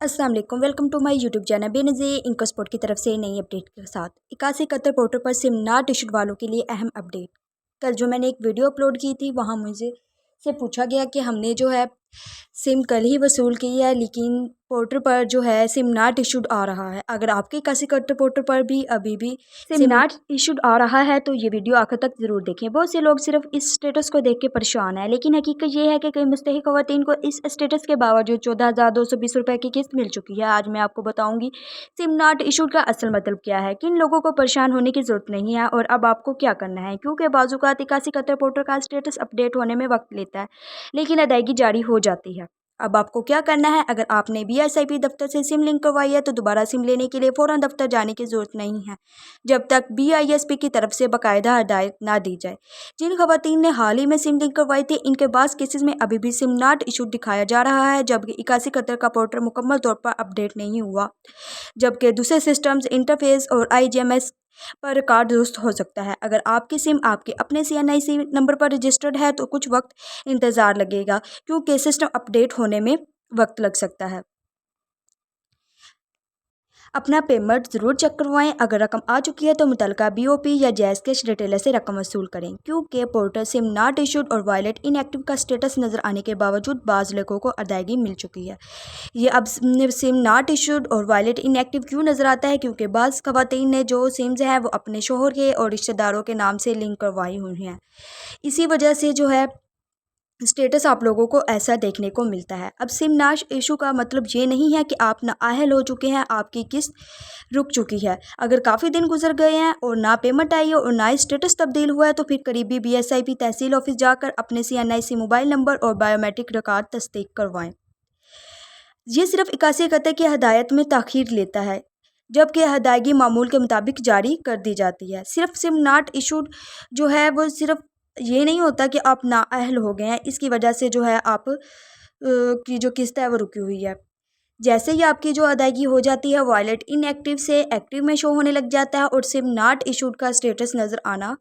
अस्सलाम वालेकुम, welcome to my YouTube channel Benazir income support की तरफ से नई अपडेट के साथ 81 कतर पोर्टल पर सिम नॉट इशूड वालों के लिए अहम अपडेट। कल जो मैंने एक वीडियो अपलोड की थी वहाँ मुझे से पूछा गया कि हमने जो है सिम कल ही वसूल की है, लेकिन पोर्टल पर जो है सिम नॉट इशूड आ रहा है। अगर आपके 81 कतर पोर्टल पर भी अभी भी सिम नॉट इशूड आ रहा है तो ये वीडियो आखिर तक ज़रूर देखें। बहुत से लोग सिर्फ इस स्टेटस को देख के परेशान है, लेकिन हकीकत ये है कि कई मुस्तहिक ख़वातीन को इस स्टेटस के बावजूद 14,220 रुपये की किस्त मिल चुकी है। आज मैं आपको बताऊंगी सिम नॉट इशूड का असल मतलब क्या है। किन लोगों को परेशान होने की ज़रूरत नहीं है और अब आपको क्या करना है, क्योंकि बाज़ात 81 कतर पोर्टल का स्टेटस अपडेट होने में वक्त लेता है लेकिन अदायगी जारी हो जाती है। अब आपको क्या करना है, अगर आपने BSIP दफ्तर से सिम लिंक करवाई है तो दोबारा सिम लेने के लिए फ़ौरन दफ्तर जाने की ज़रूरत नहीं है जब तक BISP की तरफ से बाकायदा हदायत ना दी जाए। जिन खवातीन ने हाल ही में सिम लिंक करवाई थी इनके पास केसेस में अभी भी सिम नॉट इशूड दिखाया जा रहा है, जबकि 81 कतर का पोर्टल मुकम्मल तौर पर अपडेट नहीं हुआ, जबकि दूसरे सिस्टम्स इंटरफेस और IGMS पर रिकॉर्ड दुरुस्त हो सकता है। अगर आपकी सिम आपके अपने CNIC नंबर पर रजिस्टर्ड है तो कुछ वक्त इंतज़ार लगेगा, क्योंकि सिस्टम अपडेट होने में वक्त लग सकता है। अपना पेमेंट ज़रूर चेक करवाएं। अगर रकम आ चुकी है तो मुतलका BOP या जैज़ कैश रिटेलर से रकम वसूल करें, क्योंकि पोर्टल सिम नॉट इशूड और वॉलेट इनएक्टिव का स्टेटस नज़र आने के बावजूद बाज़ लोगों को अदायगी मिल चुकी है। ये अब सिम नॉट इशूड और वॉलेट इनएक्टिव क्यों नज़र आता है, क्योंकि बाज़ ख़वातीन ने जो सिम्स हैं वो अपने शोहर के और रिश्तेदारों के नाम से लिंक करवाई हुई हैं। इसी वजह से जो है स्टेटस आप लोगों को ऐसा देखने को मिलता है। अब सिम नाश इशू का मतलब ये नहीं है कि आप नाअहल हो चुके हैं, आपकी किस्त रुक चुकी है। अगर काफ़ी दिन गुजर गए हैं और ना पेमेंट आई है और ना ही स्टेटस तब्दील हुआ है तो फिर करीबी BSIP तहसील ऑफिस जाकर अपने CNIC मोबाइल नंबर और बायोमेट्रिक रिकॉर्ड तस्दीक करवाएं। ये सिर्फ 81 कतर की हदायत में ताख़ीर लेता है, जबकि अदायगी मामूल के मुताबिक जारी कर दी जाती है। सिर्फ सिम नॉट इशूड जो है वो सिर्फ ये नहीं होता कि आप नाअहल हो गए हैं, इसकी वजह से जो है आप की जो किस्त है वो रुकी हुई है। जैसे ही आपकी जो अदायगी हो जाती है वॉलेट इनएक्टिव से एक्टिव में शो होने लग जाता है और सिम नॉट इशूड का स्टेटस नज़र आना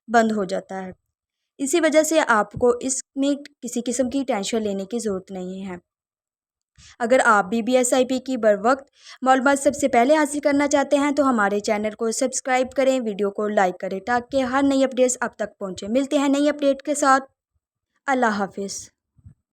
बंद हो जाता है। इसी वजह से आपको इसमें किसी किस्म की टेंशन लेने की ज़रूरत नहीं है। अगर आप भी BSIP की बर वक्त मालूमात सबसे पहले हासिल करना चाहते हैं तो हमारे चैनल को सब्सक्राइब करें, वीडियो को लाइक करें ताकि हर नई अपडेट्स आप तक पहुंचे। मिलते हैं नई अपडेट के साथ। अल्लाह हाफिज़।